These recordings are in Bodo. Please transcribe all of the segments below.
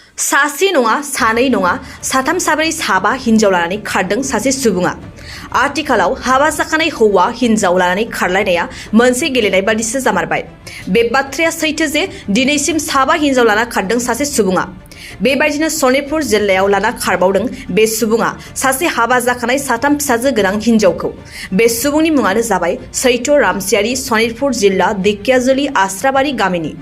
सासे नङा सानै नङा साथाम साब्रै साबा हिनजाव लानानै खारदों सासे सुबुङा। आथिखालाव हाबा जाखानाय हौवा हिनजाव लानानै खारलायनाया मोनसे गेलेनाय बादिसो जामारबाय। बे बाथ्राया सैथो जे दिनैसिम साबा हिनजाव लाना खारदों सासे सुबुङा। बेबायदिनो सनितपुर जिल्लायाव लाना खारबावदों बे सुबुङा सासे हाबा जाखानाय साथाम फिसाजो गोनां हिनजावखौ। बे सुबुंनि मुङानो जाबाय सैथ रामसियारि, सनितपुर जिल्ला दिखियाजुलि आस्राबारि गामिनि।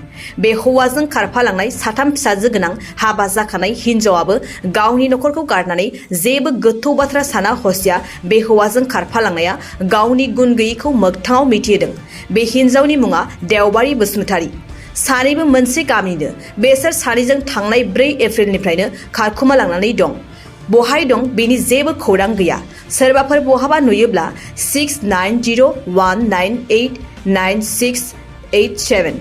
बे हौवाजों खारफालांनाय साथाम फिसाजो गोनां हाबा जाखानाय हिनजावाबो गावनि नखरखौ गारनानै जेबो गोथौ बाथ्रा साना हसिया बे हौवाजों खारफालांनाया गावनि गुन गैयैखौ मोगथाङाव मिथिहोदों। बे हिनजावनि मुङा देवबारि बसुमतारी। सानैबो मोनसे गामिनिनो। बेसोर सानैजों थांनाय 4 एप्रिलनिफ्रायनो खारखुमालांनानै दं। बहाय दं बेनि जेबो खौरां गैया। सोरबाफोर बहाबा नुयोब्ला 6901998687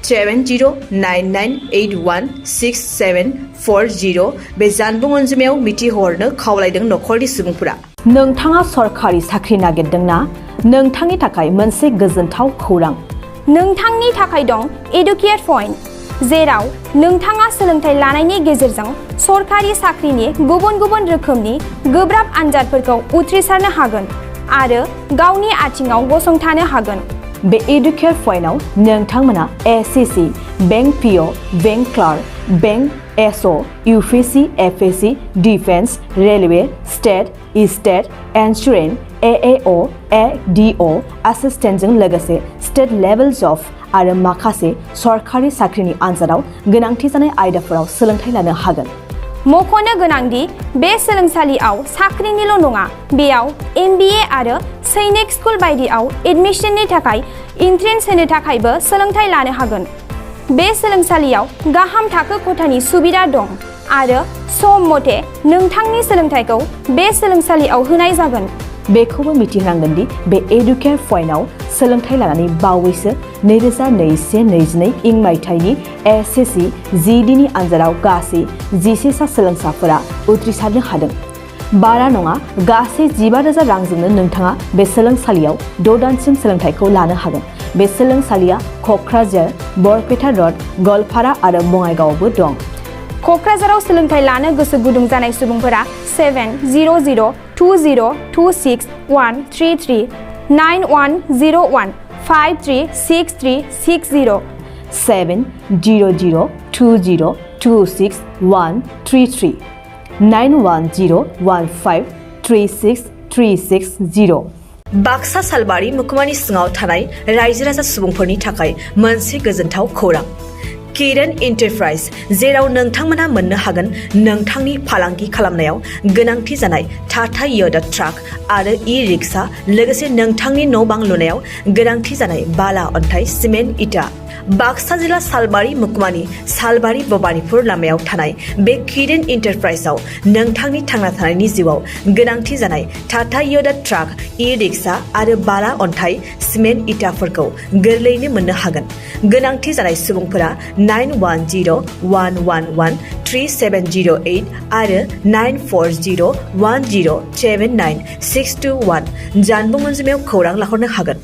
7099816740 बे जानबुं अनजिमायाव मिथिहरनो खावलायदों नखरनि सुबुंफोरा। नोंथाङा सरखारि साख्रि नागिरदोंना? नोंथांनि थाखाय मोनसे गोजोनथाव खौरां। नोंथांनि थाखाय दं एडुकेट पइन्ट, जेराव नोंथाङा सोलोंथाइ लानायनि गेजेरजों सरखारि साख्रिनि गुबुन गुबुन रोखोमनि गोब्राब आनजादफोरखौ उथ्रिसारनो हागोन आरो गावनि आथिङाव गसंथानो हागोन। बे एडुकेट पइन्टआव नोंथांमोना SSC, bank PO, bank clerk, bank SO, UPSC, एफएससि, डिफेन्स, रेलवे, स्टेट इन्सुरेन्स, एएअ, एडिअ एसिस्टेन्टजों लोगोसे स्टेट लेभेल जब आरो माखासे सरखारि साख्रिनि आनजादाव गोनांथि जानाय आयदाफोराव सोलोंथाइ लानो हागोन। मख'नो गोनांदि बे सोलोंसालियाव साख्रिनिल' नङा, बेयाव MBA आरो सैनिक स्कुल बायदियाव एडमिशननि थाखाय एन्ट्रेन्स होनो थाखायबो सोलोंथाइ लानो हागोन। बे सोलोंसालियाव गाहाम थाखो खथानि सुबिदा दं आरो सम मथे नोंथांनि सोलोंथाइखौ बे सोलोंसालियाव होनाय जागोन। बेखौबो मिथिनांगोन दि बे एडुकेट पइन्टआव सोलोंथाइ लानानै बावैसो 2021-22 इं मायथाइनि एसएससि GDनि आनजादाव गासै 11 सा सोलोंसाफोरा उथ्रिसारनो हादों। बारा नङा, गासै 15,000 रांजोंनो नोंथाङा बे सोलोंसालियाव 6 दानसिम सोलोंथाइखौ लानो हागोन। बे सोलोंसालिया क'क्राझार, बरपेटा र'ड, गलपारा आरो बङाइगावआवबो दं। क'क्राझाराव सोलोंथाइ लानो गोसो गुदुं जानाय सुबुंफोरा 70020261133 9101536360 70020261133 9101536360। बाक्सा सालबारि मुखुमानि सिङाव थानाय रायजो राजा सुबुंफोरनि थाखाय मोनसे गोजोनथाव खौरां। किरण एन्टारप्राइज, जेराव नोंथांमोना मोननो हागोन नोंथांनि फालांगि खालामनायाव गोनांथि जानाय टाटा य'दा ट्राक आरो ई-रिक्सा, लोगोसे नोंथांनि न' बां लुनायाव गोनांथि जानाय बाला, अन्थाइ, सिमेन्ट, इटा। बाक्सा जिल्ला सालबारि मुखुमानि सालबारि भबानिपुर लामायाव थानाय बे किरण एन्टारप्राइजआव नोंथांनि थांना थानायनि जिउआव गोनांथि जानाय टाटा य'दा ट्राक, ई-रिक्सा आरो बाला, अन्थाइ, सिमेन्ट, इटाफोरखौ गोरलैयैनो मोननो हागोन। गोनांथि जानाय सुबुंफोरा 9101113708 आरो 9401079621 जानबुं अनजिमायाव खौरां लाहरनो हागोन।